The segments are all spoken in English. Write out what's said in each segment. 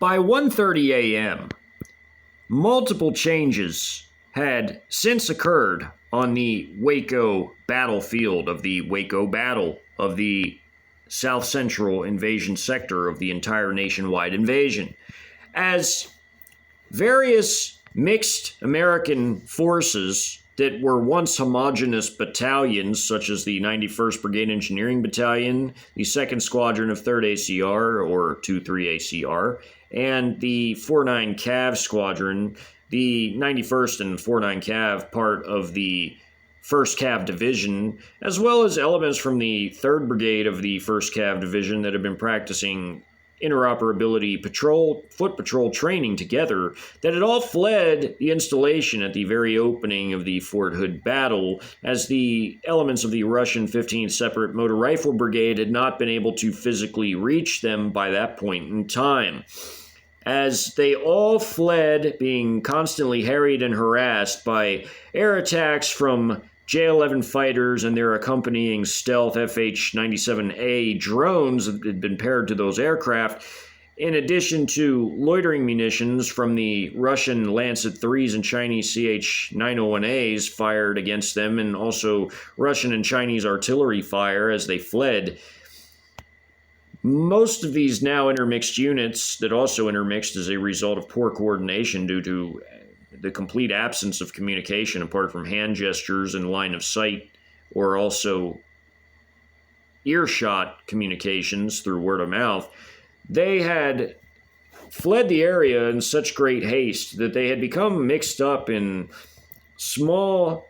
By 1:30 a.m., multiple changes had since occurred on the Waco battlefield of the Waco Battle of the South Central invasion sector of the entire nationwide invasion, as various mixed American forces that were once homogenous battalions, such as the 91st Brigade Engineering Battalion, the 2nd Squadron of 3rd ACR, or 23 ACR, and the 49 Cav Squadron, the 91st and 49 Cav part of the 1st Cav Division, as well as elements from the 3rd Brigade of the 1st Cav Division that have been practicing interoperability foot patrol training together, that had all fled the installation at the very opening of the Fort Hood battle, as the elements of the Russian 15th Separate Motor Rifle Brigade had not been able to physically reach them by that point in time. As they all fled, being constantly harried and harassed by air attacks from J-11 fighters and their accompanying stealth FH-97A drones that had been paired to those aircraft, in addition to loitering munitions from the Russian Lancet 3s and Chinese CH-901As fired against them, and also Russian and Chinese artillery fire as they fled. Most of these now intermixed units that also intermixed as a result of poor coordination due to the complete absence of communication apart from hand gestures and line of sight, or also earshot communications through word of mouth, they had fled the area in such great haste that they had become mixed up in small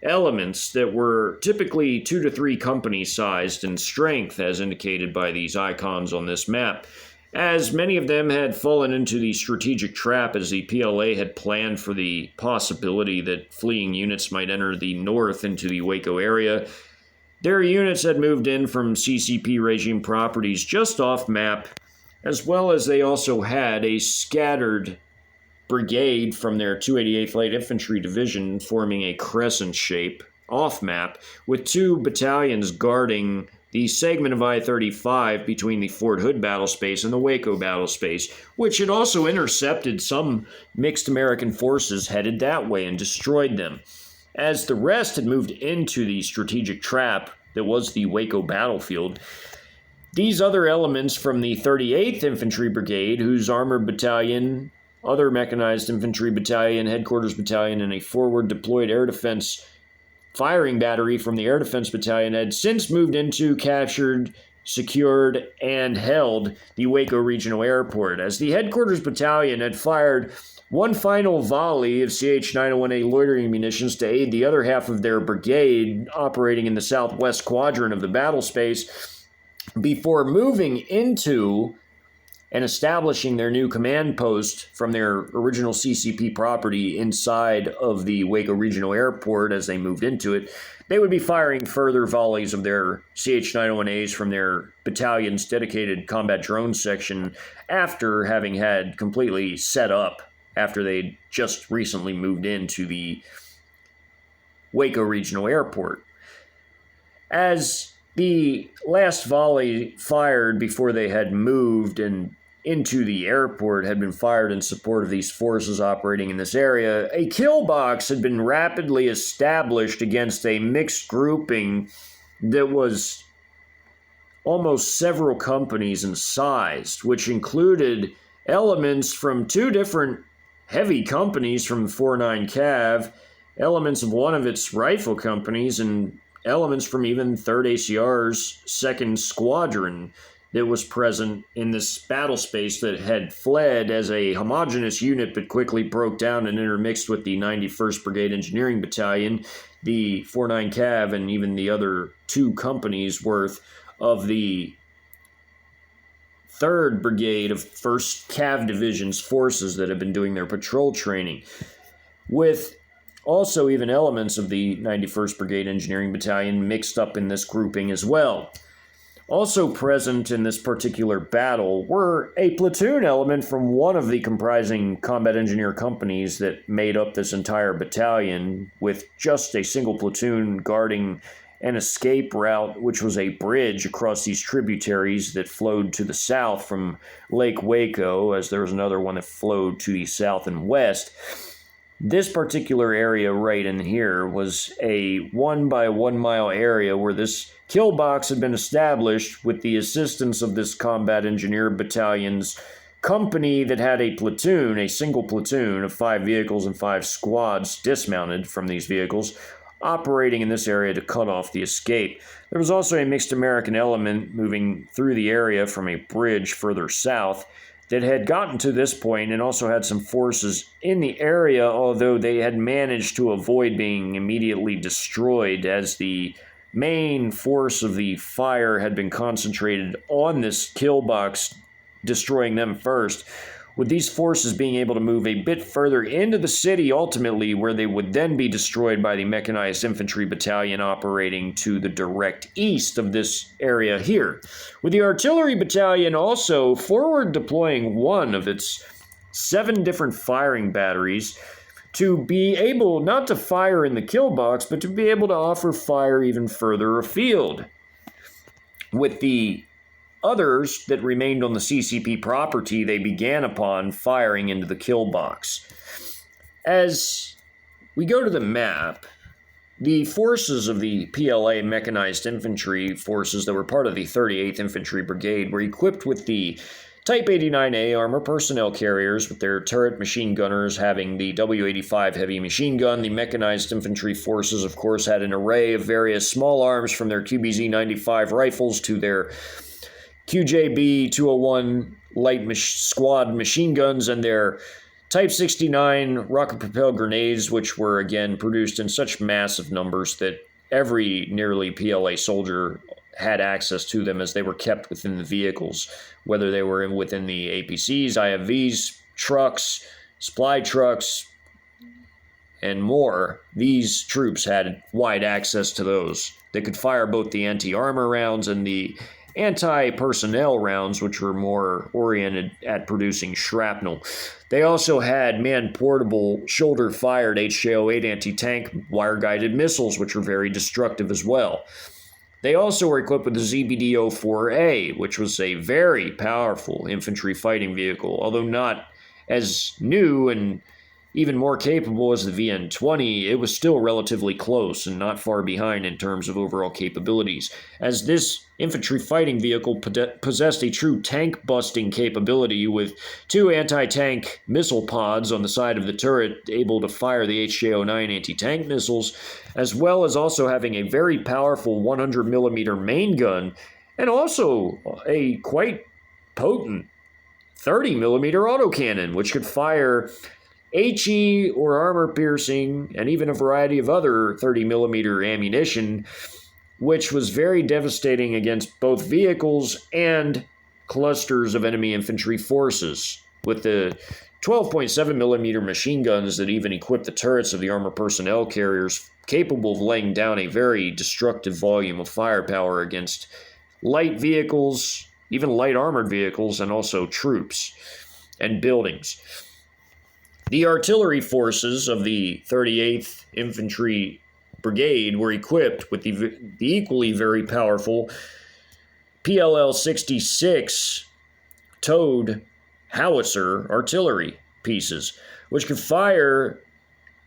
elements that were typically 2 to 3 company sized in strength, as indicated by these icons on this map, as many of them had fallen into the strategic trap as the PLA had planned for the possibility that fleeing units might enter the north into the Waco area. Their units had moved in from CCP regime properties just off map, as well as they also had a scattered brigade from their 288th Light Infantry Division forming a crescent shape off map, with 2 battalions guarding the segment of I-35 between the Fort Hood battle space and the Waco battle space, which had also intercepted some mixed American forces headed that way and destroyed them. As the rest had moved into the strategic trap that was the Waco battlefield, these other elements from the 38th Infantry Brigade, whose armored battalion, other mechanized infantry battalion, headquarters battalion, and a forward deployed air defense firing battery from the Air Defense Battalion, had since moved into, captured, secured, and held the Waco Regional Airport, as the Headquarters Battalion had fired one final volley of CH-901A loitering munitions to aid the other half of their brigade operating in the southwest quadrant of the battle space before moving into and establishing their new command post from their original CCP property inside of the Waco Regional Airport. As they moved into it, they would be firing further volleys of their CH-901As from their battalion's dedicated combat drone section after having had completely set up after they'd just recently moved into the Waco Regional Airport. As the last volley fired before they had moved and into the airport had been fired in support of these forces operating in this area, a kill box had been rapidly established against a mixed grouping that was almost several companies in size, which included elements from 2 different heavy companies from 49 Cav, elements of one of its rifle companies, and elements from even 3rd ACR's 2nd Squadron that was present in this battle space that had fled as a homogenous unit but quickly broke down and intermixed with the 91st Brigade Engineering Battalion, the 49 Cav, and even the other 2 companies worth of the 3rd Brigade of 1st Cav Division's forces that have been doing their patrol training, with also even elements of the 91st Brigade Engineering Battalion mixed up in this grouping as well. Also present in this particular battle were a platoon element from one of the comprising combat engineer companies that made up this entire battalion, with just a single platoon guarding an escape route, which was a bridge across these tributaries that flowed to the south from Lake Waco, as there was another one that flowed to the south and west. This particular area right in here was a 1 by 1 mile area where this kill box had been established with the assistance of this combat engineer battalion's company that had a platoon, a single platoon of 5 vehicles and 5 squads dismounted from these vehicles, operating in this area to cut off the escape. There was also a mixed American element moving through the area from a bridge further south that had gotten to this point and also had some forces in the area, although they had managed to avoid being immediately destroyed as the main force of the fire had been concentrated on this kill box, destroying them first, with these forces being able to move a bit further into the city ultimately, where they would then be destroyed by the mechanized infantry battalion operating to the direct east of this area here, with the artillery battalion also forward deploying one of its 7 different firing batteries to be able not to fire in the kill box, but to be able to offer fire even further afield, with the others that remained on the CCP property they began upon firing into the kill box. As we go to the map, the forces of the PLA mechanized infantry forces that were part of the 38th Infantry Brigade were equipped with the Type 89A armor personnel carriers with their turret machine gunners having the W-85 heavy machine gun. The mechanized infantry forces, of course, had an array of various small arms from their QBZ-95 rifles to their QJB-201 light squad machine guns and their Type 69 rocket-propelled grenades, which were again produced in such massive numbers that every nearly PLA soldier had access to them, as they were kept within the vehicles, whether they were within the APCs, IFVs, trucks, supply trucks, and more. These troops had wide access to those. They could fire both the anti-armor rounds and the anti-personnel rounds, which were more oriented at producing shrapnel. They also had man-portable, shoulder-fired HJ-08 anti-tank wire-guided missiles, which were very destructive as well. They also were equipped with the ZBD-04A, which was a very powerful infantry fighting vehicle, although not as new and even more capable as the VN-20, it was still relatively close and not far behind in terms of overall capabilities, as this infantry fighting vehicle possessed a true tank-busting capability with 2 anti-tank missile pods on the side of the turret able to fire the HJ-09 anti-tank missiles, as well as also having a very powerful 100mm main gun, and also a quite potent 30mm autocannon, which could fire HE or armor-piercing, and even a variety of other 30mm ammunition, which was very devastating against both vehicles and clusters of enemy infantry forces, with the 12.7mm machine guns that even equipped the turrets of the armor personnel carriers, capable of laying down a very destructive volume of firepower against light vehicles, even light armored vehicles, and also troops and buildings. The artillery forces of the 38th Infantry Brigade were equipped with the equally very powerful PLL-66 towed howitzer artillery pieces, which could fire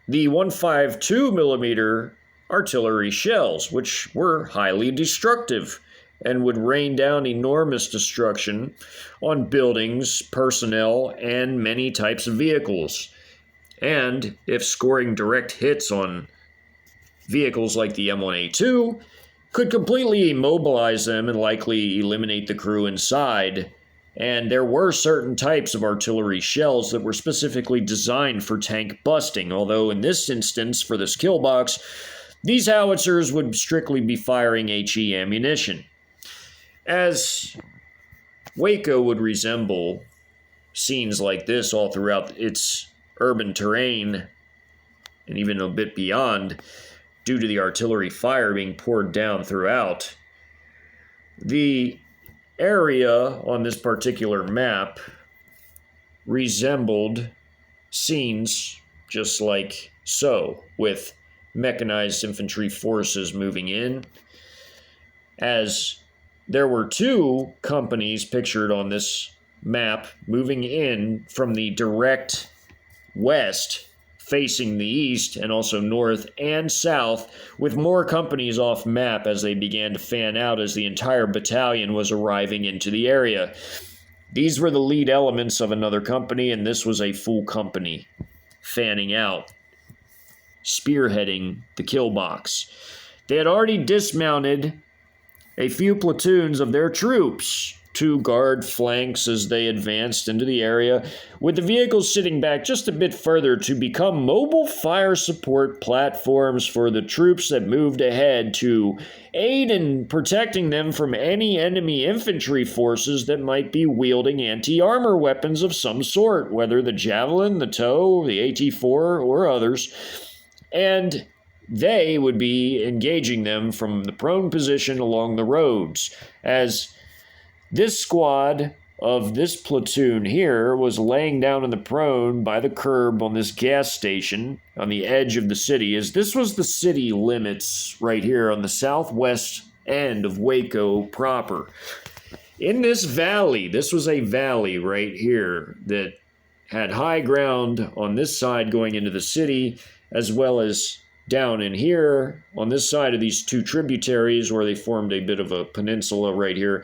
the 152mm artillery shells, which were highly destructive and would rain down enormous destruction on buildings, personnel, and many types of vehicles. And if scoring direct hits on vehicles like the M1A2, could completely immobilize them and likely eliminate the crew inside. And there were certain types of artillery shells that were specifically designed for tank busting, although in this instance, for this kill box, these howitzers would strictly be firing HE ammunition. As Waco would resemble scenes like this all throughout its urban terrain, and even a bit beyond, due to the artillery fire being poured down throughout, the area on this particular map resembled scenes just like so, with mechanized infantry forces moving in, as there were two companies pictured on this map moving in from the direct west facing the east, and also north and south, with more companies off map as they began to fan out as the entire battalion was arriving into the area. These were the lead elements of another company, and this was a full company fanning out, spearheading the kill box. They had already dismounted a few platoons of their troops to guard flanks as they advanced into the area, with the vehicles sitting back just a bit further to become mobile fire support platforms for the troops that moved ahead to aid in protecting them from any enemy infantry forces that might be wielding anti-armor weapons of some sort, whether the Javelin, the TOW, the AT-4, or others. And they would be engaging them from the prone position along the roads, as this squad of this platoon here was laying down in the prone by the curb on this gas station on the edge of the city, as this was the city limits right here on the southwest end of Waco proper. In this valley, this was a valley right here that had high ground on this side going into the city, as well as down in here on this side of these two tributaries where they formed a bit of a peninsula right here.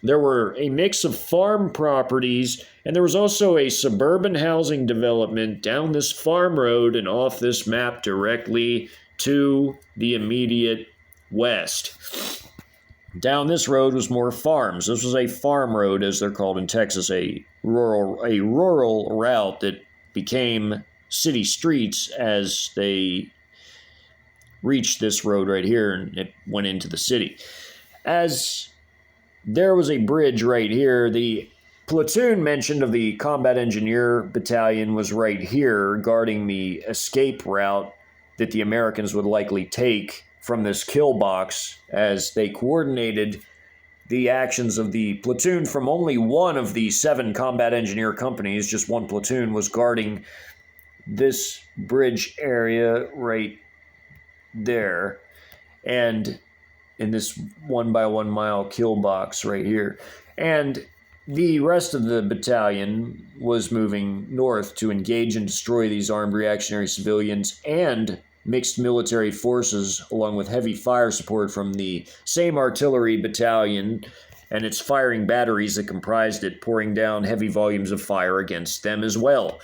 There were a mix of farm properties, and there was also a suburban housing development down this farm road and off this map directly to the immediate west. Down this road was more farms. This was a farm road, as they're called in Texas, a rural route that became city streets as they reached this road right here, and it went into the city. As there was a bridge right here, the platoon mentioned of the Combat Engineer Battalion was right here, guarding the escape route that the Americans would likely take from this kill box, as they coordinated the actions of the platoon from only one of the 7 Combat Engineer companies. Just one platoon was guarding this bridge area right there, and in this 1 by 1 mile kill box right here. And the rest of the battalion was moving north to engage and destroy these armed reactionary civilians and mixed military forces, along with heavy fire support from the same artillery battalion and its firing batteries that comprised it, pouring down heavy volumes of fire against them as well.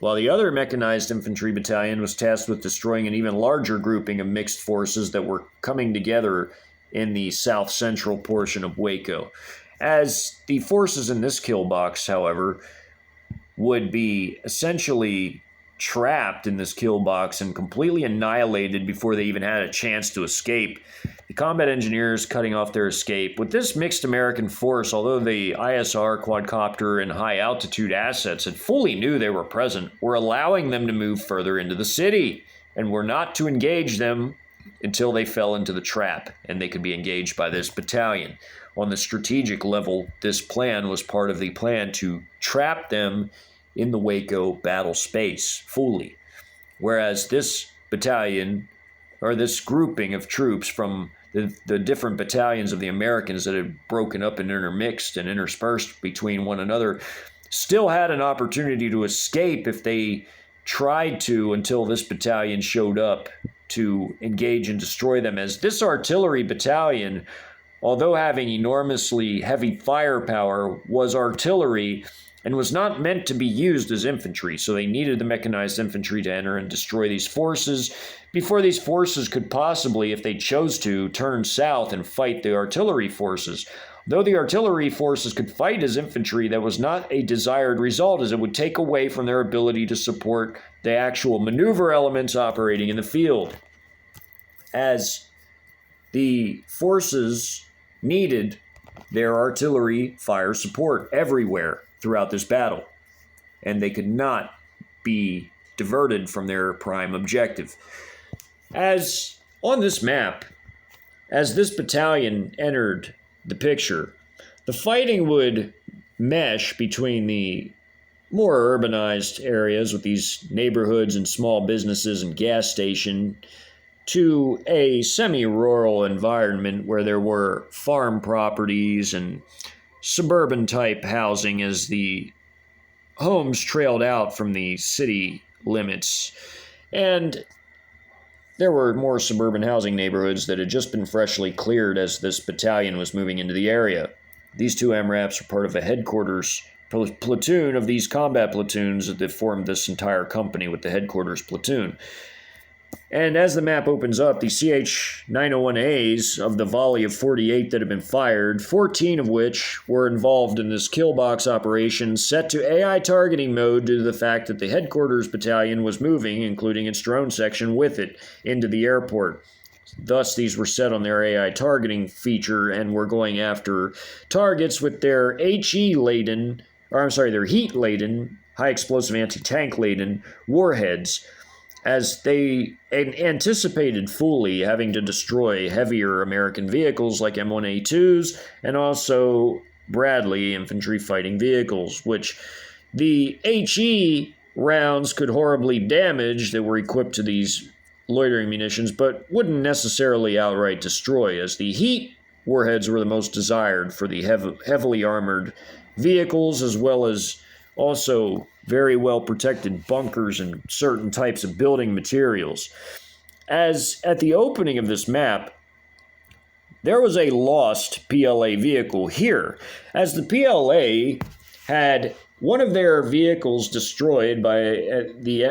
While the other mechanized infantry battalion was tasked with destroying an even larger grouping of mixed forces that were coming together in the south-central portion of Waco. As the forces in this kill box, however, would be essentially trapped in this kill box and completely annihilated before they even had a chance to escape. The combat engineers cutting off their escape. With this mixed American force, although the ISR, quadcopter, and high-altitude assets had fully knew they were present, were allowing them to move further into the city, and were not to engage them until they fell into the trap and they could be engaged by this battalion. On the strategic level, this plan was part of the plan to trap them in the Waco battle space fully. Whereas this battalion, or this grouping of troops from the different battalions of the Americans that had broken up and intermixed and interspersed between one another, still had an opportunity to escape if they tried to, until this battalion showed up to engage and destroy them. As this artillery battalion, although having enormously heavy firepower, was artillery and was not meant to be used as infantry, so they needed the mechanized infantry to enter and destroy these forces before these forces could possibly, if they chose to, turn south and fight the artillery forces. Though the artillery forces could fight as infantry, that was not a desired result, as it would take away from their ability to support the actual maneuver elements operating in the field. As the forces needed their artillery fire support everywhere throughout this battle, and they could not be diverted from their prime objective. As on this map, as this battalion entered the picture, the fighting would mesh between the more urbanized areas with these neighborhoods and small businesses and gas station to a semi-rural environment where there were farm properties and suburban type housing as the homes trailed out from the city limits. And there were more suburban housing neighborhoods that had just been freshly cleared as this battalion was moving into the area. These two MRAPs were part of a headquarters platoon of these combat platoons that formed this entire company with the headquarters platoon. And as the map opens up, the CH-901As of the volley of 48 that had been fired, 14 of which were involved in this kill box operation, set to AI targeting mode due to the fact that the headquarters battalion was moving, including its drone section, with it into the airport. Thus, these were set on their AI targeting feature and were going after targets with their heat-laden, high explosive anti-tank laden warheads, as they anticipated fully having to destroy heavier American vehicles like M1A2s and also Bradley infantry fighting vehicles, which the HE rounds could horribly damage that were equipped to these loitering munitions, but wouldn't necessarily outright destroy, as the heat warheads were the most desired for the heavily armored vehicles, as well as also very well protected bunkers and certain types of building materials. As at the opening of this map, there was a lost PLA vehicle here, as the PLA had one of their vehicles destroyed by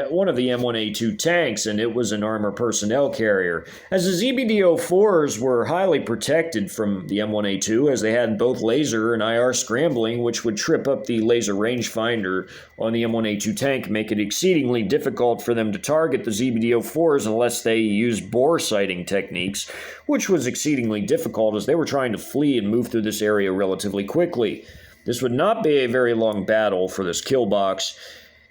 one of the M1A2 tanks, and it was an armor personnel carrier. As the ZBD-04s were highly protected from the M1A2, as they had both laser and IR scrambling, which would trip up the laser rangefinder on the M1A2 tank, make it exceedingly difficult for them to target the ZBD-04s unless they used bore sighting techniques, which was exceedingly difficult as they were trying to flee and move through this area relatively quickly. This would not be a very long battle for this kill box,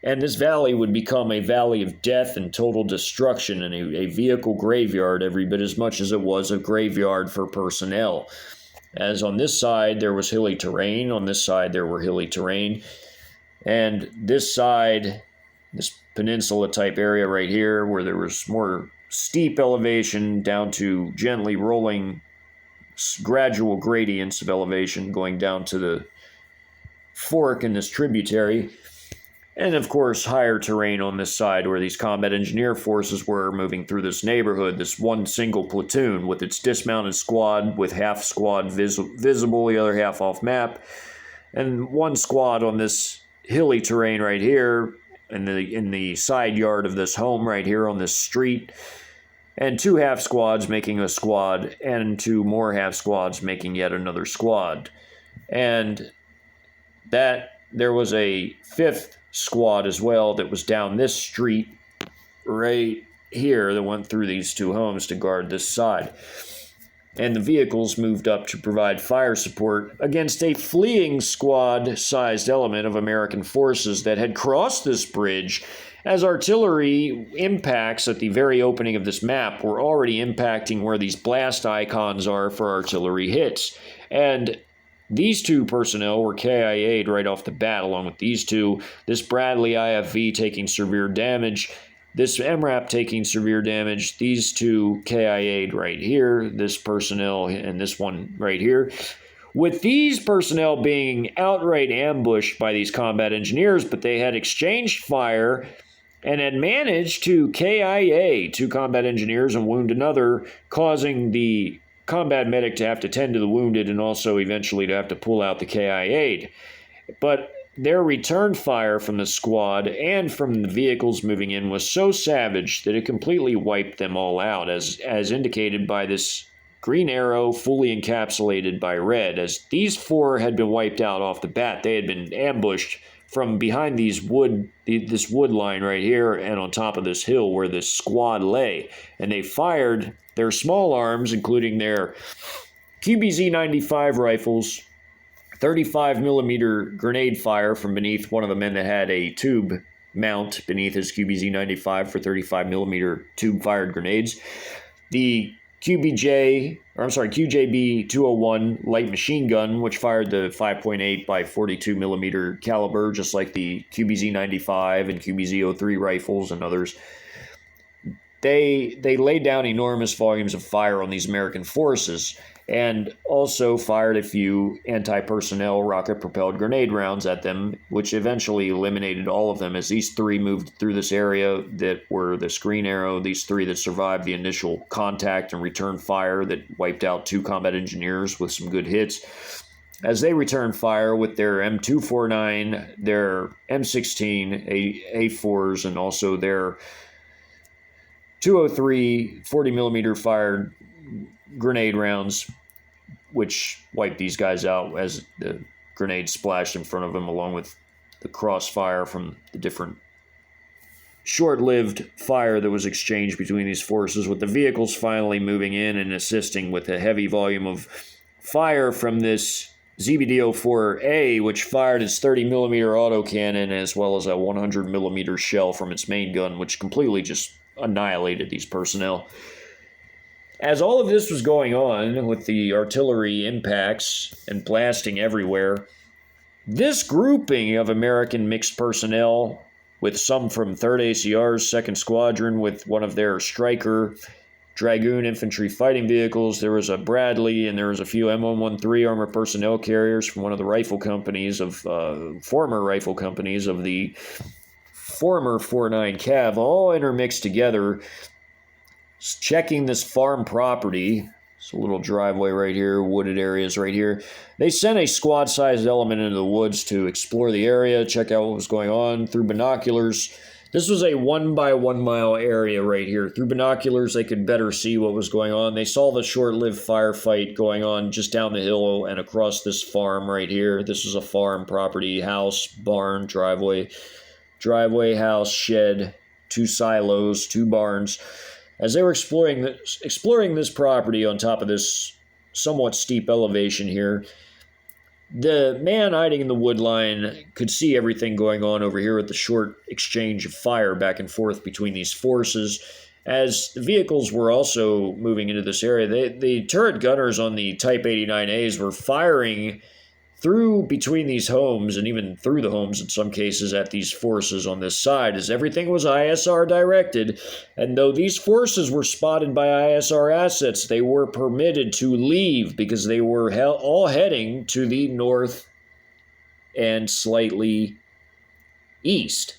and this valley would become a valley of death and total destruction and a vehicle graveyard every bit as much as it was a graveyard for personnel. As on this side there was hilly terrain, on this side there were hilly terrain, and this side, this peninsula type area right here where there was more steep elevation down to gently rolling gradual gradients of elevation going down to the fork in this tributary, and of course higher terrain on this side where these combat engineer forces were moving through this neighborhood, this one single platoon with its dismounted squad with half squad visible, the other half off map, and one squad on this hilly terrain right here in the side yard of this home right here on this street, and two half squads making a squad, and two more half squads making yet another squad. And that there was a fifth squad as well that was down this street right here that went through these two homes to guard this side. And the vehicles moved up to provide fire support against a fleeing squad-sized element of American forces that had crossed this bridge, as artillery impacts at the very opening of this map were already impacting where these blast icons are for artillery hits. And these two personnel were KIA'd right off the bat, along with these two. This Bradley IFV taking severe damage, this MRAP taking severe damage, these two KIA'd right here, this personnel and this one right here. With these personnel being outright ambushed by these combat engineers, but they had exchanged fire and had managed to KIA two combat engineers and wound another, causing the combat medic to have to tend to the wounded and also eventually to have to pull out the KIA'd. But their return fire from the squad and from the vehicles moving in was so savage that it completely wiped them all out, as indicated by this green arrow fully encapsulated by red. As these four had been wiped out off the bat, they had been ambushed from behind this wood line right here and on top of this hill where this squad lay. And they fired their small arms, including their QBZ-95 rifles, 35mm grenade fire from beneath one of the men that had a tube mount beneath his QBZ-95 for 35mm tube-fired grenades, the QJB-201 light machine gun, which fired the 5.8 by 42mm caliber, just like the QBZ-95 and QBZ-03 rifles and others. they laid down enormous volumes of fire on these American forces and also fired a few anti-personnel rocket-propelled grenade rounds at them, which eventually eliminated all of them as these three moved through this area that were the screen arrow, these three that survived the initial contact and return fire that wiped out 2 combat engineers with some good hits. As they returned fire with their M249, their M16 A4s, and also their 203 40mm fired grenade rounds, which wiped these guys out as the grenades splashed in front of them, along with the crossfire from the different short-lived fire that was exchanged between these forces, with the vehicles finally moving in and assisting with a heavy volume of fire from this ZBD-04A, which fired its 30mm autocannon as well as a 100mm shell from its main gun, which completely just annihilated these personnel. As all of this was going on, with the artillery impacts and blasting everywhere, this grouping of American mixed personnel, with some from 3rd ACR's 2nd Squadron with one of their Stryker Dragoon infantry fighting vehicles, there was a Bradley, and there was a few M113 armored personnel carriers from one of the rifle companies of former rifle companies of the former 49 Cav, all intermixed together, checking this farm property. It's a little driveway right here, wooded areas right here. They sent a squad-sized element into the woods to explore the area, check out what was going on through binoculars. This was a 1 by 1 mile area right here. Through binoculars, they could better see what was going on. They saw the short-lived firefight going on just down the hill and across this farm right here. This is a farm property, house, barn, driveway, house, shed, 2 silos, 2 barns. As they were exploring this property on top of this somewhat steep elevation here, the man hiding in the wood line could see everything going on over here with the short exchange of fire back and forth between these forces. As the vehicles were also moving into this area, the turret gunners on the Type 89As were firing through between these homes, and even through the homes in some cases, at these forces on this side, as everything was ISR directed. And though these forces were spotted by ISR assets, they were permitted to leave because they were all heading to the north and slightly east,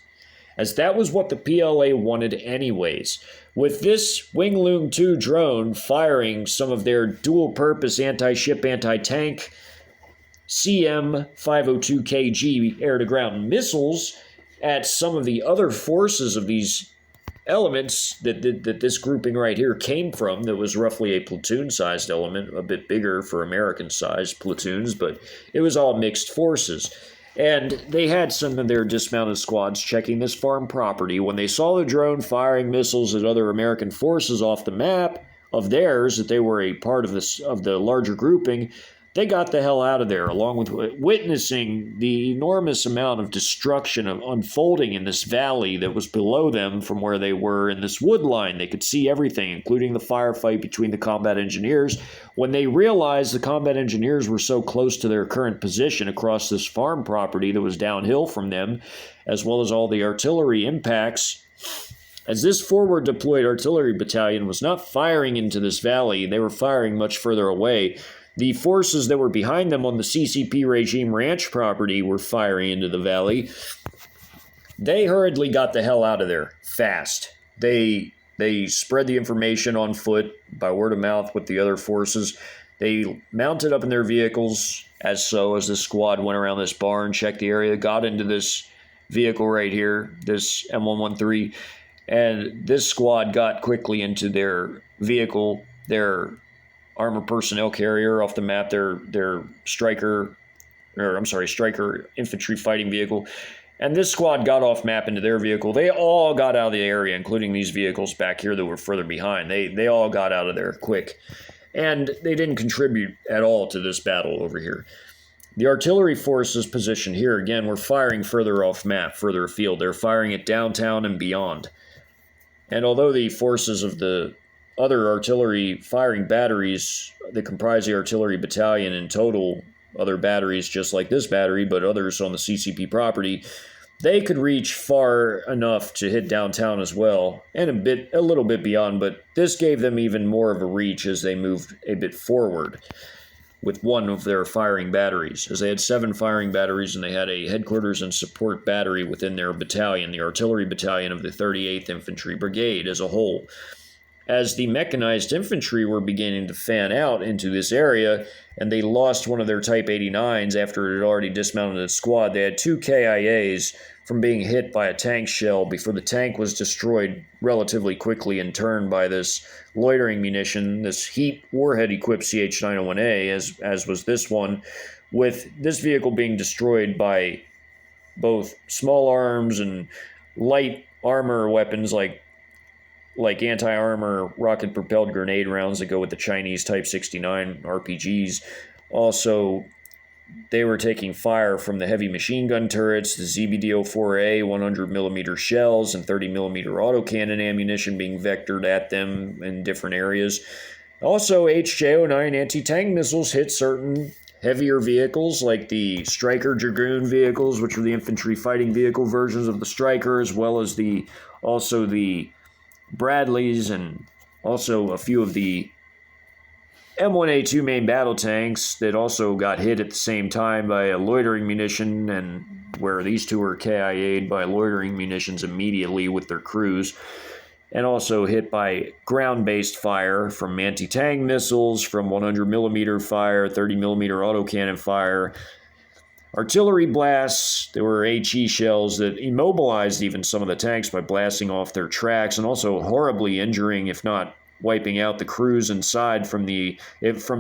as that was what the PLA wanted anyways. With this Wing Loom 2 drone firing some of their dual-purpose anti-ship, anti-tank CM-502KG air-to-ground missiles at some of the other forces of these elements that this grouping right here came from, that was roughly a platoon-sized element, a bit bigger for American-sized platoons, but it was all mixed forces. And they had some of their dismounted squads checking this farm property. When they saw the drone firing missiles at other American forces off the map of theirs, that they were a part of the larger grouping, they got the hell out of there, along with witnessing the enormous amount of destruction unfolding in this valley that was below them from where they were in this wood line. They could see everything, including the firefight between the combat engineers. When they realized the combat engineers were so close to their current position across this farm property that was downhill from them, as well as all the artillery impacts, as this forward deployed artillery battalion was not firing into this valley, they were firing much further away. The forces that were behind them on the CCP regime ranch property were firing into the valley. They hurriedly got the hell out of there fast. They spread the information on foot by word of mouth with the other forces. They mounted up in their vehicles as this squad went around this barn, checked the area, got into this vehicle right here, this M113, and this squad got quickly into their vehicle, their armored personnel carrier off the map, their Stryker infantry fighting vehicle. And this squad got off map into their vehicle. They all got out of the area, including these vehicles back here that were further behind. They all got out of there quick. And they didn't contribute at all to this battle over here. The artillery forces positioned here, again, were firing further off map, further afield. They're firing at downtown and beyond. And although the forces of the other artillery firing batteries that comprise the artillery battalion in total, other batteries just like this battery, but others on the CCP property, they could reach far enough to hit downtown as well, and a little bit beyond, but this gave them even more of a reach as they moved a bit forward with one of their firing batteries, as they had 7 firing batteries and they had a headquarters and support battery within their battalion, the artillery battalion of the 38th Infantry Brigade as a whole. As the mechanized infantry were beginning to fan out into this area, and they lost one of their Type 89s after it had already dismounted its squad, they had 2 KIAs from being hit by a tank shell before the tank was destroyed relatively quickly in turn by this loitering munition, this heat warhead-equipped CH-901A, as was this one, with this vehicle being destroyed by both small arms and light armor weapons like anti-armor rocket-propelled grenade rounds that go with the Chinese Type 69 RPGs. Also, they were taking fire from the heavy machine gun turrets, the ZBD-04A 100mm shells, and 30mm autocannon ammunition being vectored at them in different areas. Also, HJ-09 anti-tank missiles hit certain heavier vehicles like the Stryker Dragoon vehicles, which were the infantry fighting vehicle versions of the Stryker, as well as the Bradleys, and also a few of the M1A2 main battle tanks that also got hit at the same time by a loitering munition, and where these two were KIA'd by loitering munitions immediately with their crews, and also hit by ground-based fire from anti-tank missiles, from 100mm fire, 30mm autocannon fire, artillery blasts. There were HE shells that immobilized even some of the tanks by blasting off their tracks, and also horribly injuring, if not wiping out, the crews inside from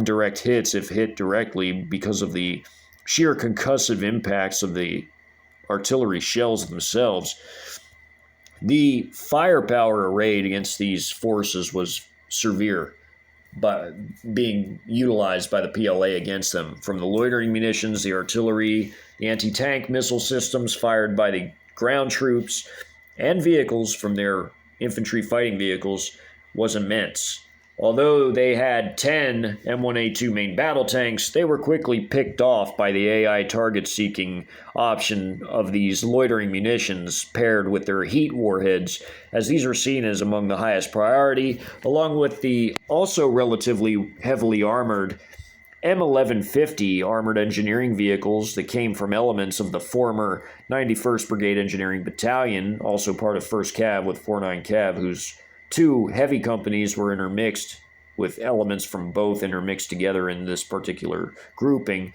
direct hits, if hit directly, because of the sheer concussive impacts of the artillery shells themselves. The firepower arrayed against these forces was severe, but being utilized by the PLA against them, from the loitering munitions, the artillery, the anti-tank missile systems fired by the ground troops, and vehicles from their infantry fighting vehicles, was immense. Although they had 10 M1A2 main battle tanks, they were quickly picked off by the AI target-seeking option of these loitering munitions paired with their heat warheads, as these are seen as among the highest priority, along with the also relatively heavily armored M1150 armored engineering vehicles that came from elements of the former 91st Brigade Engineering Battalion, also part of 1st Cav with 49 Cav, whose 2 heavy companies were intermixed with elements from both intermixed together in this particular grouping,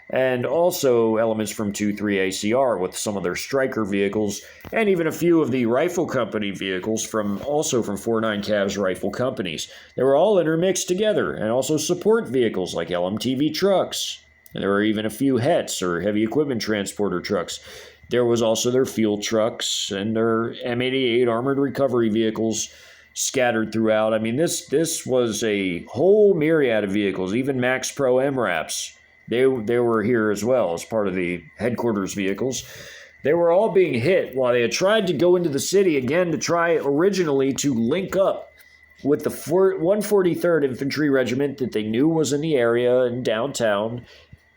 and also elements from 2-3 ACR with some of their Stryker vehicles, and even a few of the rifle company vehicles from 49 Cav's rifle companies. They were all intermixed together, and also support vehicles like LMTV trucks. And there were even a few HETs, or heavy equipment transporter trucks. There was also their field trucks and their M88 armored recovery vehicles scattered throughout. I mean, this was a whole myriad of vehicles, even Max Pro MRAPs. They were here as well as part of the headquarters vehicles. They were all being hit while they had tried to go into the city again to try originally to link up with the 143rd Infantry Regiment that they knew was in the area in downtown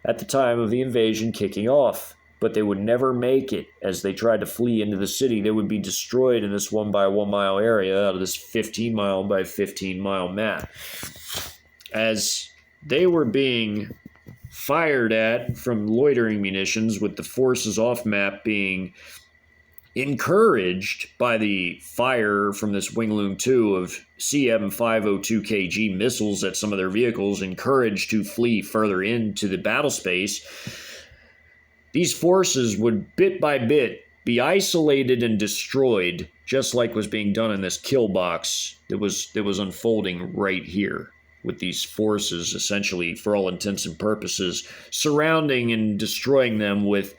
at the time of the invasion kicking off. But they would never make it. As they tried to flee into the city, they would be destroyed in this 1 by 1 mile area out of this 15 mile by 15 mile map. As they were being fired at from loitering munitions, with the forces off map being encouraged by the fire from this Wing-Loon 2 of CM502KG missiles at some of their vehicles, encouraged to flee further into the battle space. These forces would, bit by bit, be isolated and destroyed, just like was being done in this kill box that was unfolding right here, with these forces essentially, for all intents and purposes, surrounding and destroying them with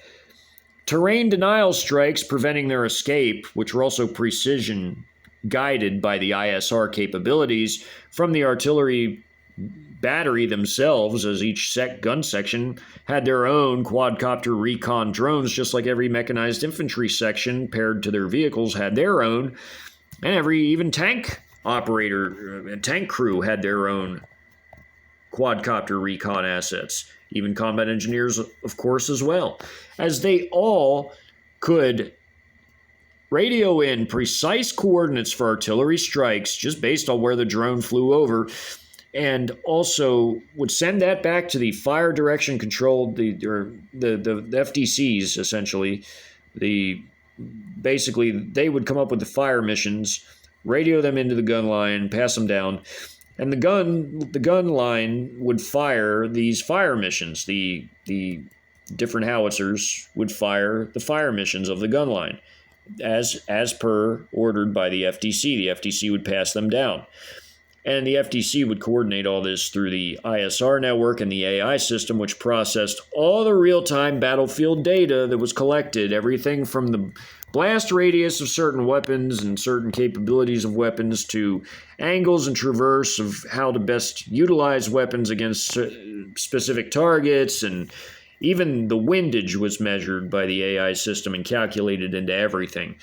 terrain denial strikes preventing their escape, which were also precision guided by the ISR capabilities from the artillery battery themselves, as each gun section had their own quadcopter recon drones, just like every mechanized infantry section paired to their vehicles had their own, and every even tank operator and tank crew had their own quadcopter recon assets, even combat engineers, of course, as well, as they all could radio in precise coordinates for artillery strikes just based on where the drone flew over, and also would send that back to the fire direction controlled, the FDCs essentially. Basically they would come up with the fire missions, radio them into the gun line, pass them down, and the gun line would fire these fire missions. The different howitzers would fire the fire missions of the gun line as per ordered by the FDC. The FDC would pass them down. And the FDC would coordinate all this through the ISR network and the AI system, which processed all the real-time battlefield data that was collected, everything from the blast radius of certain weapons and certain capabilities of weapons to angles and traverse of how to best utilize weapons against specific targets, and even the windage was measured by the AI system and calculated into everything.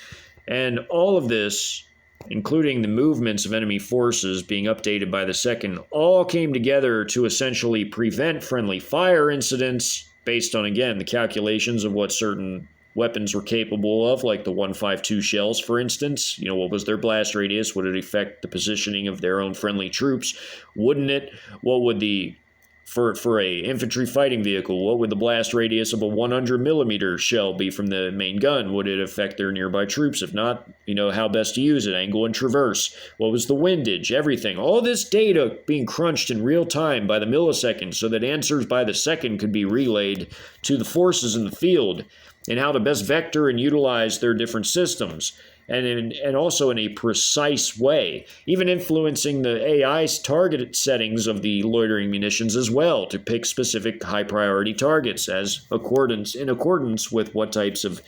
And all of this, including the movements of enemy forces being updated by the second, all came together to essentially prevent friendly fire incidents based on, again, the calculations of what certain weapons were capable of, like the 152 shells, for instance. You know, what was their blast radius? Would it affect the positioning of their own friendly troops? Wouldn't it? What would the for a infantry fighting vehicle, what would the blast radius of a 100 millimeter shell be from the main gun? Would it affect their nearby troops? If not, you know, how best to use it, angle and traverse. What was the windage? Everything. All this data being crunched in real time by the millisecond so that answers by the second could be relayed to the forces in the field and how to best vector and utilize their different systems. And also in a precise way, even influencing the AI's target settings of the loitering munitions as well to pick specific high-priority targets in accordance with what types of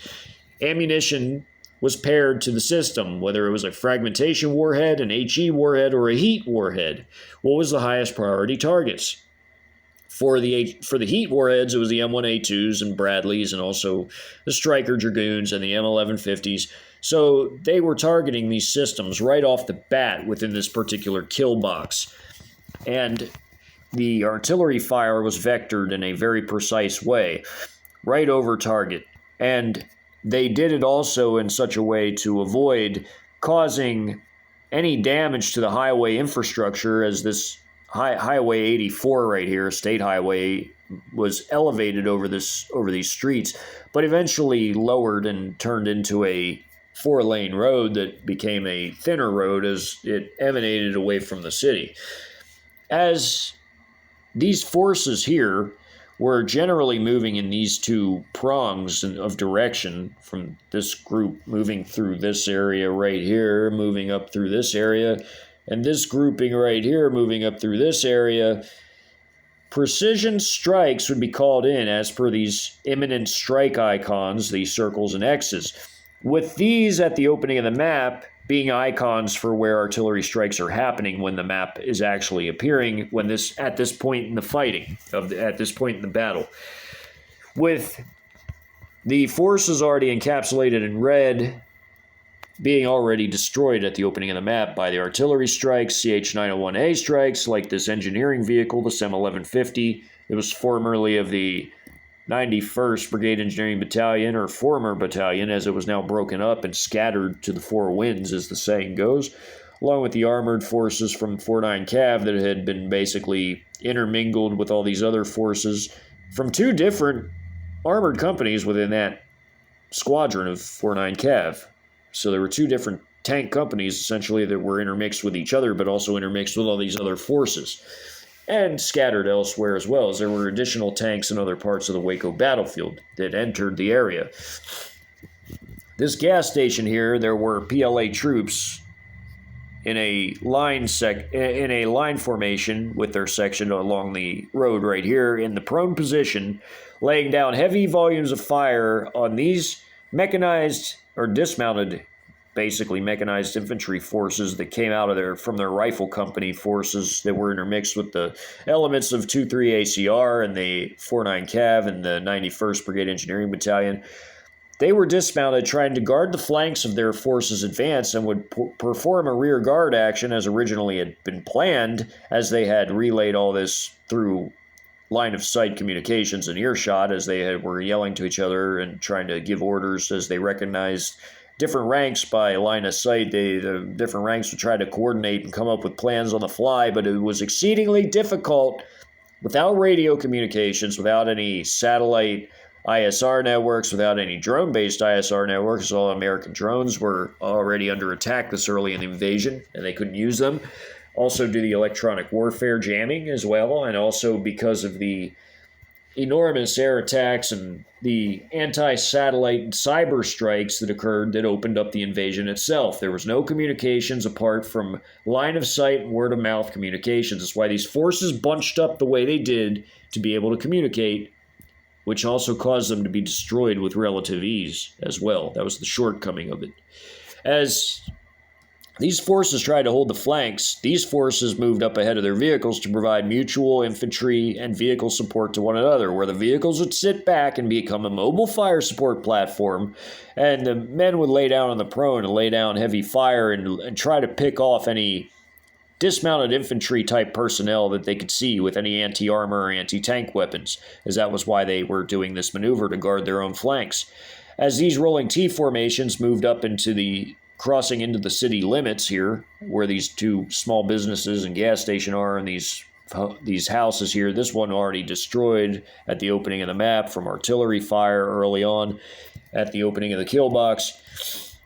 ammunition was paired to the system, whether it was a fragmentation warhead, an HE warhead, or a heat warhead. What was the highest priority targets? For the heat warheads, it was the M1A2s and Bradleys, and also the Stryker Dragoons and the M1150s. So they were targeting these systems right off the bat within this particular kill box. And the artillery fire was vectored in a very precise way, right over target. And they did it also in such a way to avoid causing any damage to the highway infrastructure, as this Highway 84 right here, state highway, was elevated over these streets, but eventually lowered and turned into a 4-lane road that became a thinner road as it emanated away from the city. As these forces here were generally moving in these two prongs of direction, from this group moving through this area right here, moving up through this area, and this grouping right here moving up through this area, precision strikes would be called in as per these imminent strike icons, these circles and X's, with these at the opening of the map being icons for where artillery strikes are happening when the map is actually appearing, at this point in the fighting, at this point in the battle. With the forces already encapsulated in red being already destroyed at the opening of the map by the artillery strikes, CH-901A strikes, like this engineering vehicle, the SEM-1150. It was formerly of the 91st Brigade Engineering Battalion, or former battalion, as it was now broken up and scattered to the four winds, as the saying goes, along with the armored forces from 49 Cav that had been basically intermingled with all these other forces from two different armored companies within that squadron of 49 Cav. So there were two different tank companies, essentially, that were intermixed with each other, but also intermixed with all these other forces, and scattered elsewhere as well, as there were additional tanks in other parts of the Waco battlefield that entered the area. This gas station here, there were PLA troops in a line formation with their section along the road right here in the prone position, laying down heavy volumes of fire on these mechanized or dismounted, basically mechanized infantry forces that came out of from their rifle company forces that were intermixed with the elements of 2-3 ACR and the 4-9 Cav and the 91st Brigade Engineering Battalion. They were dismounted, trying to guard the flanks of their forces' advance, and would perform a rear guard action as originally had been planned, as they had relayed all this through line of sight communications and earshot as they were yelling to each other and trying to give orders as they recognized different ranks by line of sight. The different ranks would try to coordinate and come up with plans on the fly, but it was exceedingly difficult without radio communications, without any satellite ISR networks, without any drone-based ISR networks. All American drones were already under attack this early in the invasion, and they couldn't use them. Also due to the electronic warfare jamming as well, and also because of the enormous air attacks and the anti-satellite and cyber strikes that occurred that opened up the invasion itself. There was no communications apart from line of sight and word of mouth communications. That's why these forces bunched up the way they did to be able to communicate, which also caused them to be destroyed with relative ease as well. That was the shortcoming of it. As these forces tried to hold the flanks, these forces moved up ahead of their vehicles to provide mutual infantry and vehicle support to one another, where the vehicles would sit back and become a mobile fire support platform, and the men would lay down on the prone and lay down heavy fire and try to pick off any dismounted infantry type personnel that they could see with any anti-armor or anti-tank weapons, as that was why they were doing this maneuver to guard their own flanks. As these rolling T formations moved up into the crossing into the city limits here, where these two small businesses and gas station are, and these houses here, this one already destroyed at the opening of the map from artillery fire early on at the opening of the kill box.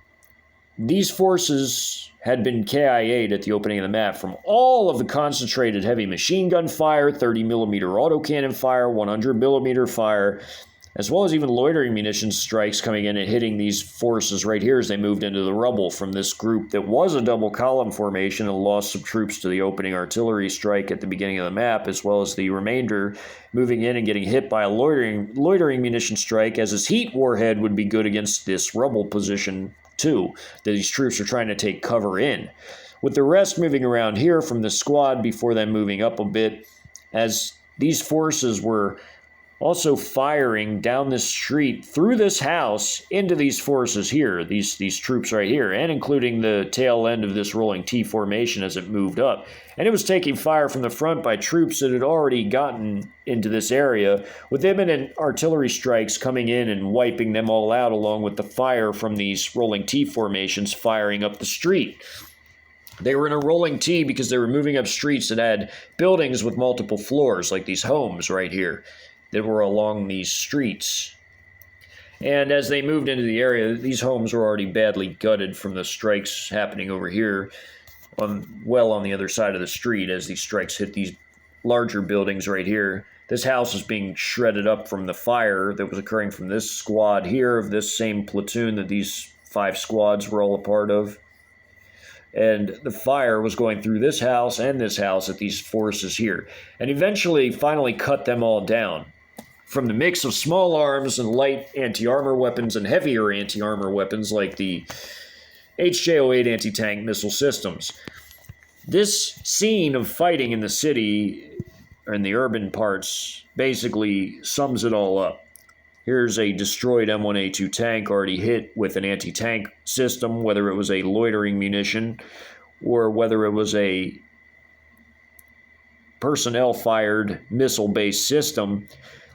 These forces had been KIA'd at the opening of the map from all of the concentrated heavy machine gun fire, 30mm autocannon fire, 100mm fire, as well as even loitering munitions strikes coming in and hitting these forces right here as they moved into the rubble from this group that was a double column formation and lost some troops to the opening artillery strike at the beginning of the map, as well as the remainder moving in and getting hit by a loitering munition strike, as his heat warhead would be good against this rubble position too, that these troops are trying to take cover in. With the rest moving around here from the squad before then moving up a bit, as these forces were also firing down this street through this house into these forces here, these troops right here, and including the tail end of this rolling T formation as it moved up. And it was taking fire from the front by troops that had already gotten into this area, with imminent artillery strikes coming in and wiping them all out, along with the fire from these rolling T formations firing up the street. They were in a rolling T because they were moving up streets that had buildings with multiple floors, like these homes right here that were along these streets. And as they moved into the area, these homes were already badly gutted from the strikes happening over here, on the other side of the street, as these strikes hit these larger buildings right here. This house was being shredded up from the fire that was occurring from this squad here, of this same platoon that these 5 squads were all a part of. And the fire was going through this house and this house at these forces here, and eventually finally cut them all down. From the mix of small arms and light anti-armor weapons and heavier anti-armor weapons like the HJ-08 anti-tank missile systems. This scene of fighting in the city and the urban parts basically sums it all up. Here's a destroyed M1A2 tank already hit with an anti-tank system, whether it was a loitering munition or whether it was a personnel-fired missile-based system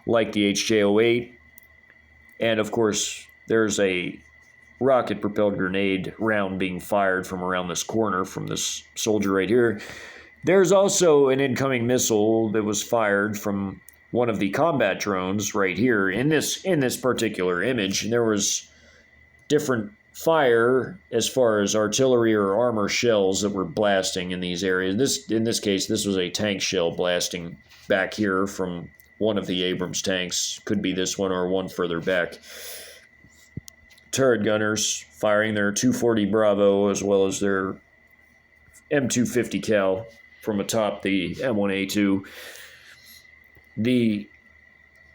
like the HJ-08. And of course, there's a rocket-propelled grenade round being fired from around this corner from this soldier right here. There's also an incoming missile that was fired from one of the combat drones right here in this particular image. And there was different fire as far as artillery or armor shells that were blasting in these areas. In this case, this was a tank shell blasting back here from one of the Abrams tanks. Could be this one or one further back. Turret gunners firing their 240 Bravo as well as their M250 Cal from atop the M1A2. The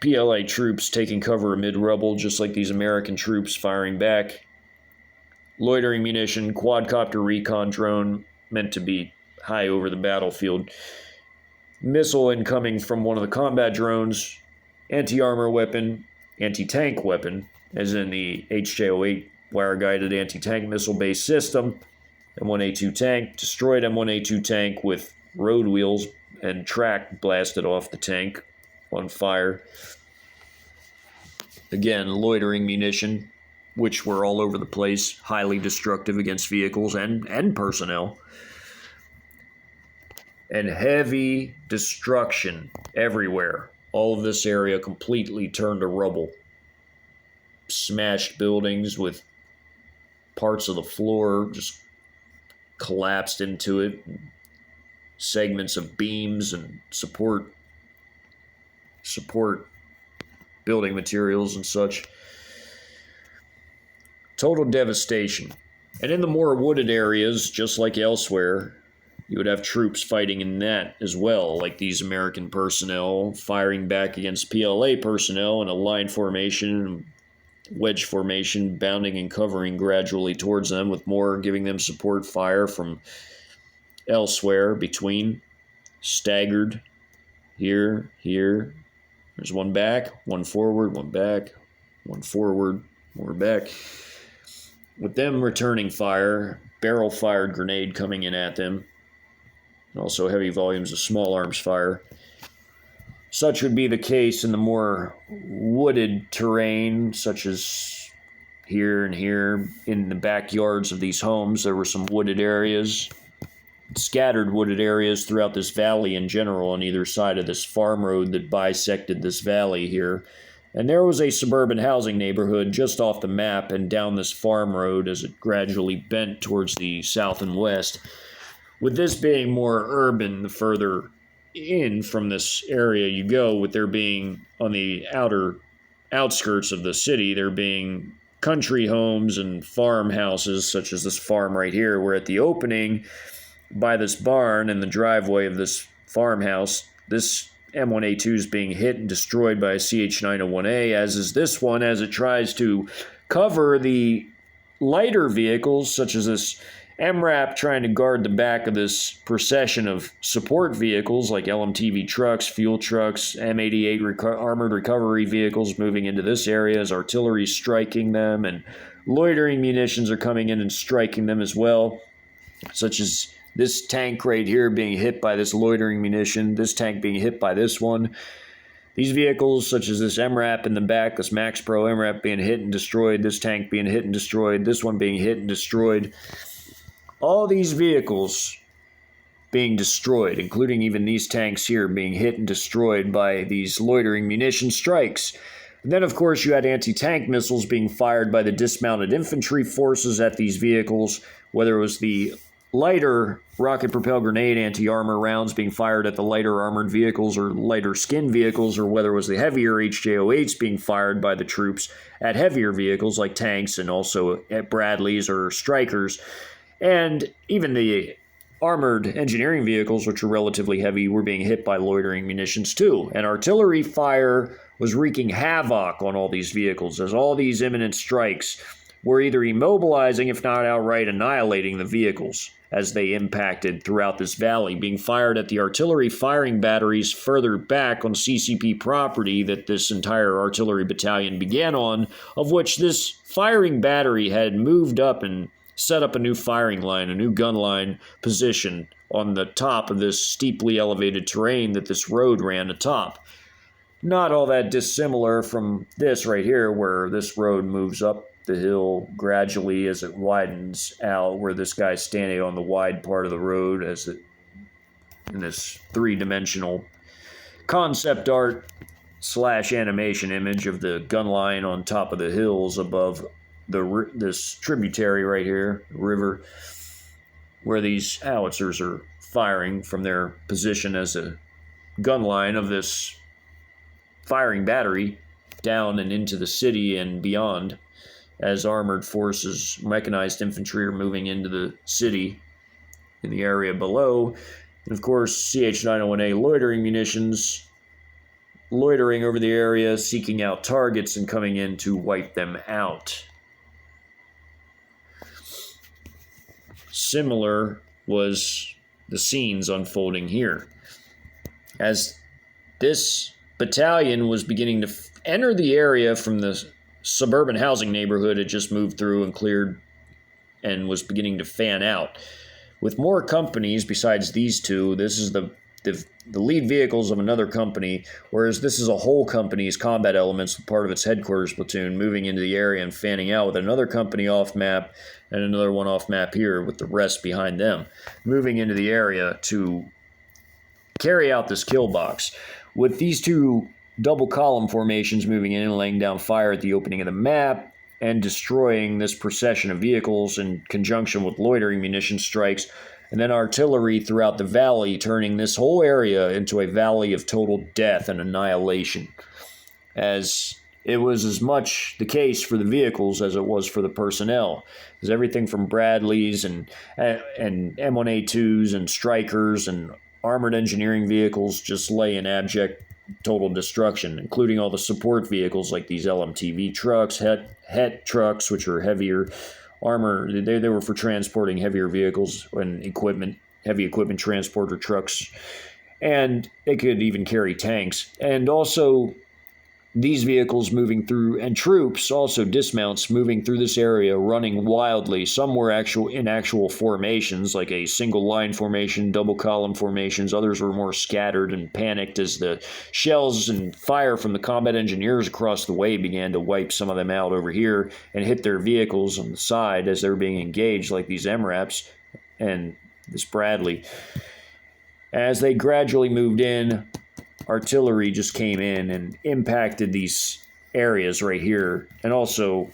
PLA troops taking cover amid rubble, just like these American troops firing back. Loitering munition, quadcopter recon drone meant to be high over the battlefield. Missile incoming from one of the combat drones. Anti-armor weapon, anti-tank weapon, as in the HJ-08 wire-guided anti-tank missile-based system. M1A2 tank, destroyed M1A2 tank with road wheels and track blasted off the tank on fire. Again, loitering munition, which were all over the place, highly destructive against vehicles and personnel. And heavy destruction everywhere. All of this area completely turned to rubble. Smashed buildings with parts of the floor just collapsed into it. Segments of beams and support building materials and such. Total devastation. And in the more wooded areas, just like elsewhere, you would have troops fighting in that as well, like these American personnel firing back against PLA personnel in a line formation, wedge formation, bounding and covering gradually towards them, with more giving them support fire from elsewhere between, staggered, here. There's one back, one forward, one back, one forward, more back. With them returning fire, barrel-fired grenade coming in at them, and also heavy volumes of small arms fire. Such would be the case in the more wooded terrain, such as here and here. In the backyards of these homes, there were some wooded areas, scattered wooded areas throughout this valley in general on either side of this farm road that bisected this valley here. And there was a suburban housing neighborhood just off the map and down this farm road as it gradually bent towards the south and west. With this being more urban, the further in from this area you go, with there being on the outer outskirts of the city, there being country homes and farmhouses, such as this farm right here, where at the opening by this barn and the driveway of this farmhouse, this M1A2 is being hit and destroyed by a CH-901A, as is this one, as it tries to cover the lighter vehicles, such as this MRAP trying to guard the back of this procession of support vehicles like LMTV trucks, fuel trucks, M88 armored recovery vehicles moving into this area as artillery striking them, and loitering munitions are coming in and striking them as well, such as this tank right here being hit by this loitering munition, this tank being hit by this one. These vehicles, such as this MRAP in the back, this Max Pro MRAP being hit and destroyed, this tank being hit and destroyed, this one being hit and destroyed. All these vehicles being destroyed, including even these tanks here being hit and destroyed by these loitering munition strikes. And then, of course, you had anti-tank missiles being fired by the dismounted infantry forces at these vehicles, whether it was the lighter rocket-propelled grenade anti-armor rounds being fired at the lighter armored vehicles or lighter skin vehicles, or whether it was the heavier HJ-08s being fired by the troops at heavier vehicles like tanks and also at Bradleys or Strykers. And even the armored engineering vehicles, which are relatively heavy, were being hit by loitering munitions too. And artillery fire was wreaking havoc on all these vehicles, as all these imminent strikes were either immobilizing, if not outright annihilating, the vehicles as they impacted throughout this valley, being fired at the artillery firing batteries further back on CCP property that this entire artillery battalion began on, of which this firing battery had moved up and set up a new firing line, a new gun line position on the top of this steeply elevated terrain that this road ran atop. Not all that dissimilar from this right here, where this road moves up the hill gradually as it widens out, where this guy's standing on the wide part of the road as it in this three-dimensional concept art / animation image of the gun line on top of the hills above this tributary right here, river, where these howitzers are firing from their position as a gun line of this firing battery down and into the city and beyond, as armored forces, mechanized infantry are moving into the city in the area below. And of course, CH-901A loitering munitions loitering over the area, seeking out targets and coming in to wipe them out. Similar was the scenes unfolding here, as this battalion was beginning to enter the area from the suburban housing neighborhood it just moved through and cleared, and was beginning to fan out with more companies besides these two. This is the the lead vehicles of another company, whereas this is a whole company's combat elements, part of its headquarters platoon, moving into the area and fanning out with another company off map and another one off map here with the rest behind them, moving into the area to carry out this kill box. With these two double column formations moving in and laying down fire at the opening of the map and destroying this procession of vehicles in conjunction with loitering munition strikes, and then artillery throughout the valley, turning this whole area into a valley of total death and annihilation. As it was as much the case for the vehicles as it was for the personnel. Because everything from Bradleys and M1A2s and Strikers and armored engineering vehicles just lay in abject total destruction, including all the support vehicles like these LMTV trucks, Het trucks, which are heavier armor. They were for transporting heavier vehicles and equipment, heavy equipment transporter trucks, and they could even carry tanks. And also these vehicles moving through, and troops, also dismounts, moving through this area, running wildly. Some were in actual formations, like a single line formation, double column formations. Others were more scattered and panicked as the shells and fire from the combat engineers across the way began to wipe some of them out over here and hit their vehicles on the side as they were being engaged, like these MRAPs and this Bradley. As they gradually moved in, artillery just came in and impacted these areas right here, and also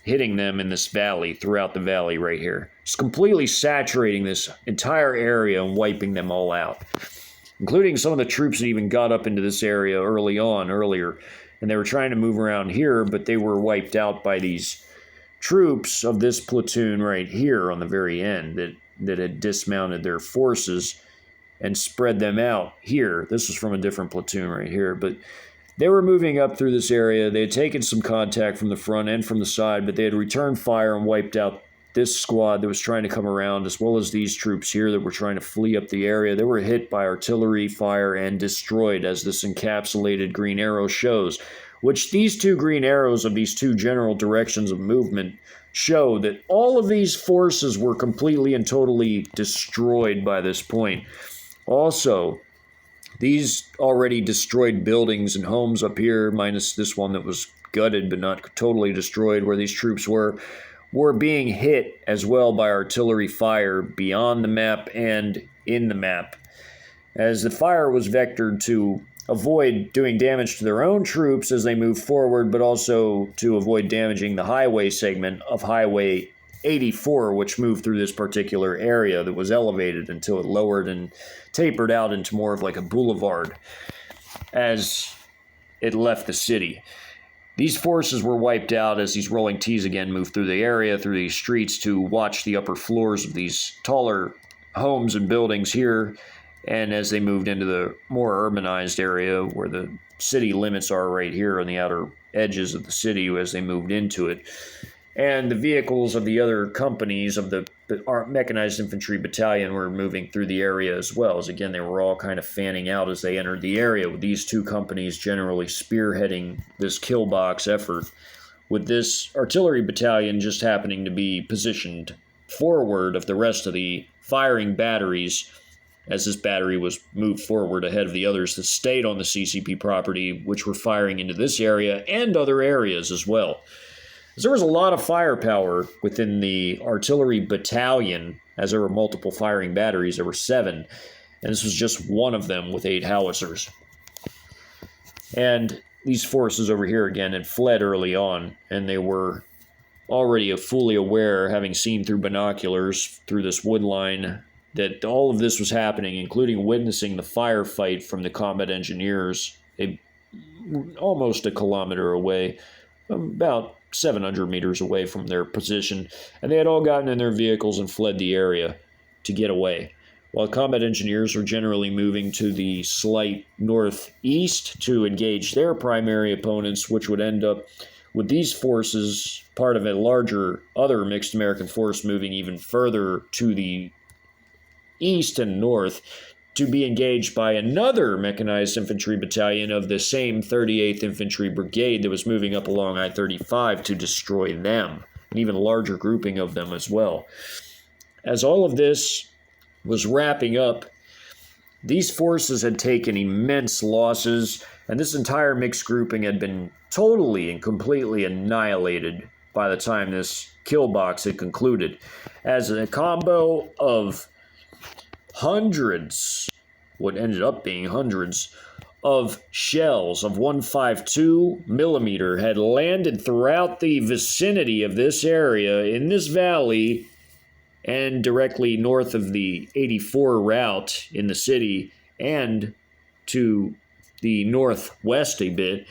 hitting them in this valley, throughout the valley right here. Just completely saturating this entire area and wiping them all out, including some of the troops that even got up into this area earlier, and they were trying to move around here, but they were wiped out by these troops of this platoon right here on the very end that had dismounted their forces and spread them out here. This was from a different platoon right here, but they were moving up through this area. They had taken some contact from the front and from the side, but they had returned fire and wiped out this squad that was trying to come around, as well as these troops here that were trying to flee up the area. They were hit by artillery fire and destroyed, as this encapsulated green arrow shows, which these two green arrows of these two general directions of movement show that all of these forces were completely and totally destroyed by this point. Also, these already destroyed buildings and homes up here, minus this one that was gutted but not totally destroyed where these troops were being hit as well by artillery fire beyond the map and in the map, as the fire was vectored to avoid doing damage to their own troops as they moved forward, but also to avoid damaging the highway segment of Highway 84, which moved through this particular area that was elevated until it lowered and tapered out into more of like a boulevard as it left the city. These forces were wiped out as these rolling T's again moved through the area, through these streets, to watch the upper floors of these taller homes and buildings here, and as they moved into the more urbanized area where the city limits are right here on the outer edges of the city as they moved into it. And the vehicles of the other companies of the mechanized infantry battalion were moving through the area as well, as again they were all kind of fanning out as they entered the area, with these two companies generally spearheading this kill box effort, with this artillery battalion just happening to be positioned forward of the rest of the firing batteries, as this battery was moved forward ahead of the others that stayed on the CCP property, which were firing into this area and other areas as well. There was a lot of firepower within the artillery battalion, as there were multiple firing batteries. There were 7, and this was just one of them with 8 howitzers. And these forces over here again had fled early on, and they were already fully aware, having seen through binoculars through this wood line, that all of this was happening, including witnessing the firefight from the combat engineers almost a kilometer away, about 700 meters away from their position, and they had all gotten in their vehicles and fled the area to get away, while combat engineers were generally moving to the slight northeast to engage their primary opponents, which would end up with these forces, part of a larger other mixed American force, moving even further to the east and north to be engaged by another mechanized infantry battalion of the same 38th Infantry Brigade that was moving up along I-35 to destroy them, an even larger grouping of them as well. As all of this was wrapping up, These forces had taken immense losses, and this entire mixed grouping had been totally and completely annihilated by the time this kill box had concluded, as a combo of hundreds, what ended up being hundreds, of shells of 152 millimeter had landed throughout the vicinity of this area in this valley and directly north of the 84 route in the city and to the northwest a bit,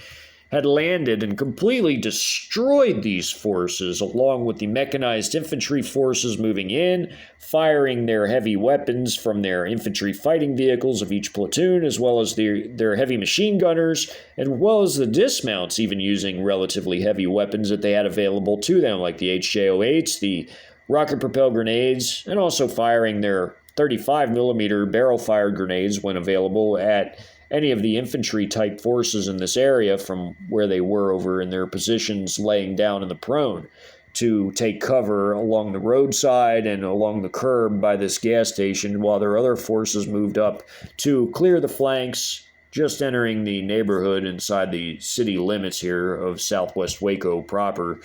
had landed and completely destroyed these forces, along with the mechanized infantry forces moving in, firing their heavy weapons from their infantry fighting vehicles of each platoon, as well as their heavy machine gunners, as well as the dismounts even using relatively heavy weapons that they had available to them, like the HJ-08s, the rocket-propelled grenades, and also firing their 35 millimeter barrel-fired grenades when available at any of the infantry-type forces in this area from where they were over in their positions laying down in the prone to take cover along the roadside and along the curb by this gas station while their other forces moved up to clear the flanks just entering the neighborhood inside the city limits here of southwest Waco proper.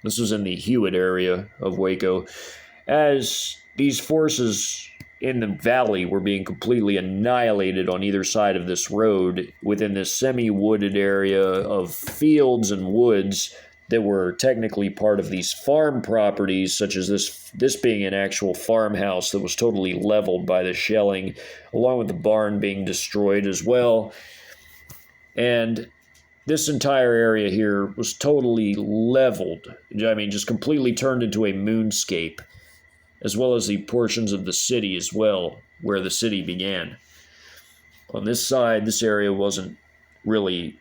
This was in the Hewitt area of Waco. As these forces in the valley were being completely annihilated on either side of this road within this semi-wooded area of fields and woods that were technically part of these farm properties, such as this being an actual farmhouse that was totally leveled by the shelling, along with the barn being destroyed as well. And this entire area here was totally leveled. I mean, just completely turned into a moonscape, as well as the portions of the city as well, where the city began. On this side, this area wasn't really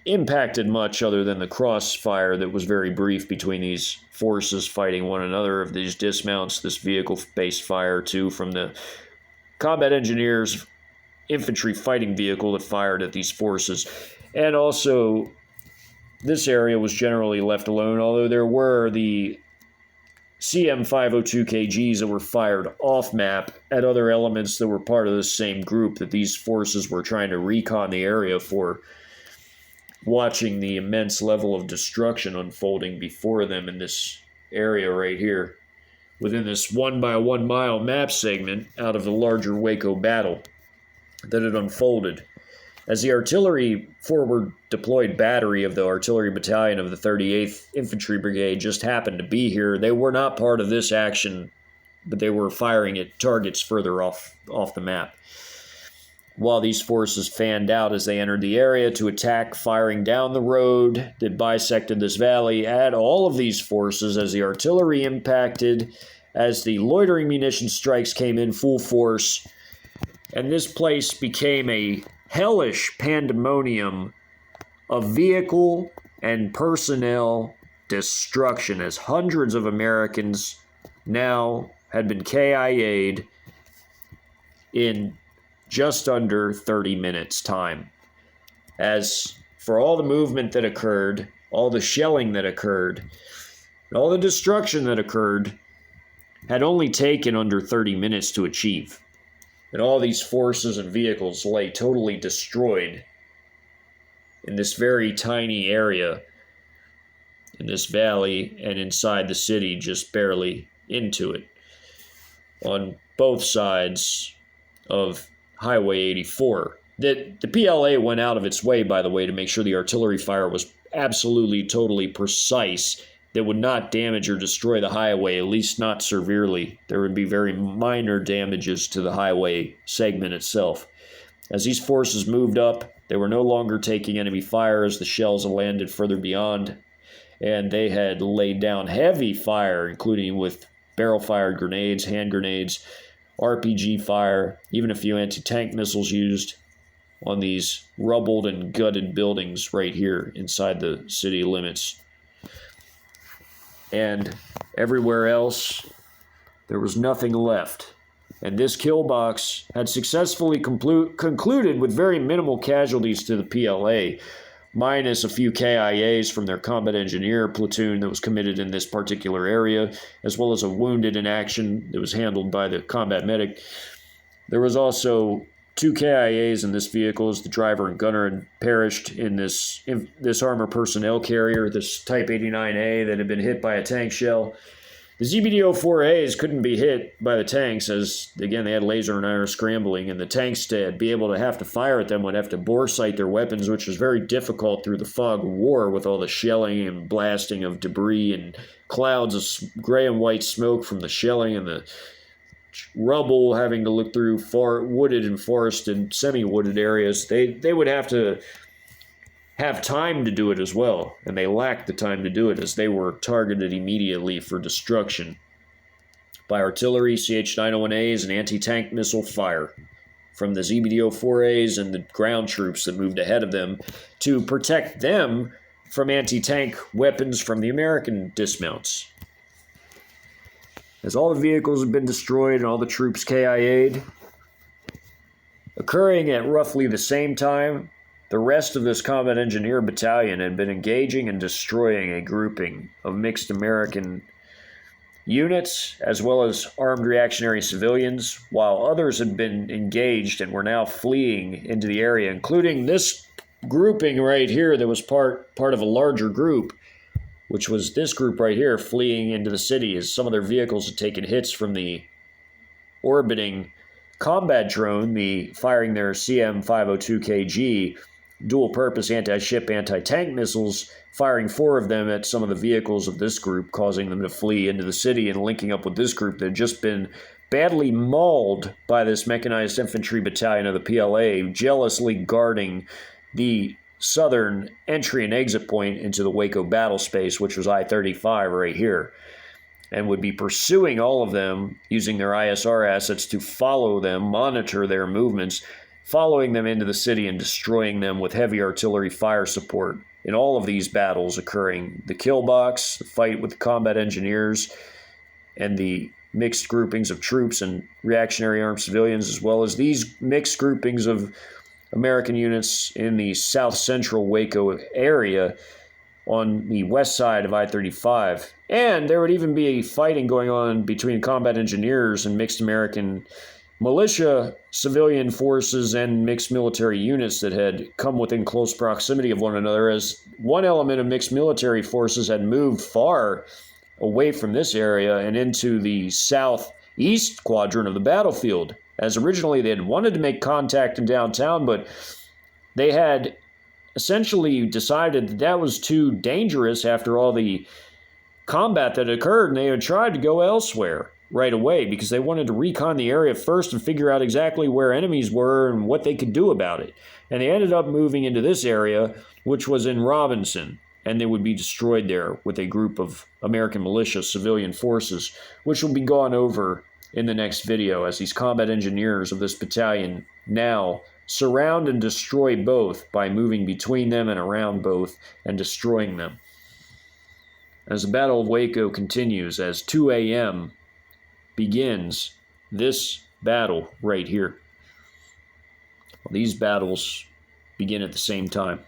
impacted much other than the crossfire that was very brief between these forces fighting one another of these dismounts, this vehicle-based fire too from the combat engineers' infantry fighting vehicle that fired at these forces. And also, this area was generally left alone, although there were the CM502 KGs that were fired off-map at other elements that were part of the same group that these forces were trying to recon the area for, watching the immense level of destruction unfolding before them in this area right here, within this 1 by 1 mile map segment out of the larger Waco battle that had unfolded. As the artillery forward deployed battery of the artillery battalion of the 38th Infantry Brigade just happened to be here, they were not part of this action, but they were firing at targets further off the map. While these forces fanned out as they entered the area to attack, firing down the road that bisected this valley at all of these forces as the artillery impacted, as the loitering munition strikes came in full force, and this place became a hellish pandemonium of vehicle and personnel destruction as hundreds of Americans now had been KIA'd in just under 30 minutes time. As for all the movement that occurred, all the shelling that occurred, all the destruction that occurred had only taken under 30 minutes to achieve. And all these forces and vehicles lay totally destroyed in this very tiny area, in this valley, and inside the city, just barely into it, on both sides of Highway 84. The PLA went out of its way, by the way, to make sure the artillery fire was absolutely, totally precise, that would not damage or destroy the highway, at least not severely. There would be very minor damages to the highway segment itself. As these forces moved up, they were no longer taking enemy fire as the shells landed further beyond, and they had laid down heavy fire, including with barrel-fired grenades, hand grenades, RPG fire, even a few anti-tank missiles used on these rubbled and gutted buildings right here inside the city limits. And everywhere else, there was nothing left. And this kill box had successfully concluded with very minimal casualties to the PLA, minus a few KIAs from their combat engineer platoon that was committed in this particular area, as well as a wounded in action that was handled by the combat medic. There was also 2 KIAs in this vehicle as the driver and gunner had perished in this armored personnel carrier, this Type 89A that had been hit by a tank shell. The ZBD-04As couldn't be hit by the tanks as, again, they had laser and iron scrambling, and the tanks to be able to have to fire at them would have to bore sight their weapons, which was very difficult through the fog of war with all the shelling and blasting of debris and clouds of gray and white smoke from the shelling and the rubble having to look through wooded and forested, semi-wooded areas. They would have to have time to do it as well, and they lacked the time to do it as they were targeted immediately for destruction by artillery, CH-901As, and anti-tank missile fire from the ZBD-04As and the ground troops that moved ahead of them to protect them from anti-tank weapons from the American dismounts. As all the vehicles had been destroyed and all the troops KIA'd, occurring at roughly the same time, the rest of this combat engineer battalion had been engaging and destroying a grouping of mixed American units as well as armed reactionary civilians, while others had been engaged and were now fleeing into the area, including this grouping right here that was part of a larger group, which was this group right here fleeing into the city as some of their vehicles had taken hits from the orbiting combat drone, firing their CM-502KG dual-purpose anti-ship, anti-tank missiles, firing 4 of them at some of the vehicles of this group, causing them to flee into the city and linking up with this group that had just been badly mauled by this mechanized infantry battalion of the PLA, jealously guarding the southern entry and exit point into the Waco battle space, which was I-35 right here, and would be pursuing all of them using their ISR assets to follow them, monitor their movements, following them into the city and destroying them with heavy artillery fire support. In all of these battles occurring, the kill box, the fight with the combat engineers, and the mixed groupings of troops and reactionary armed civilians, as well as these mixed groupings of American units in the south central Waco area on the west side of I-35. And there would even be fighting going on between combat engineers and mixed American militia, civilian forces, and mixed military units that had come within close proximity of one another, as one element of mixed military forces had moved far away from this area and into the southeast quadrant of the battlefield, as originally they had wanted to make contact in downtown, but they had essentially decided that that was too dangerous after all the combat that occurred, and they had tried to go elsewhere right away because they wanted to recon the area first and figure out exactly where enemies were and what they could do about it. And they ended up moving into this area, which was in Robinson, and they would be destroyed there with a group of American militia civilian forces, which will be gone over in the next video as these combat engineers of this battalion now surround and destroy both by moving between them and around both and destroying them. As the Battle of Waco continues, as 2 a.m. begins this battle right here. Well, these battles begin at the same time.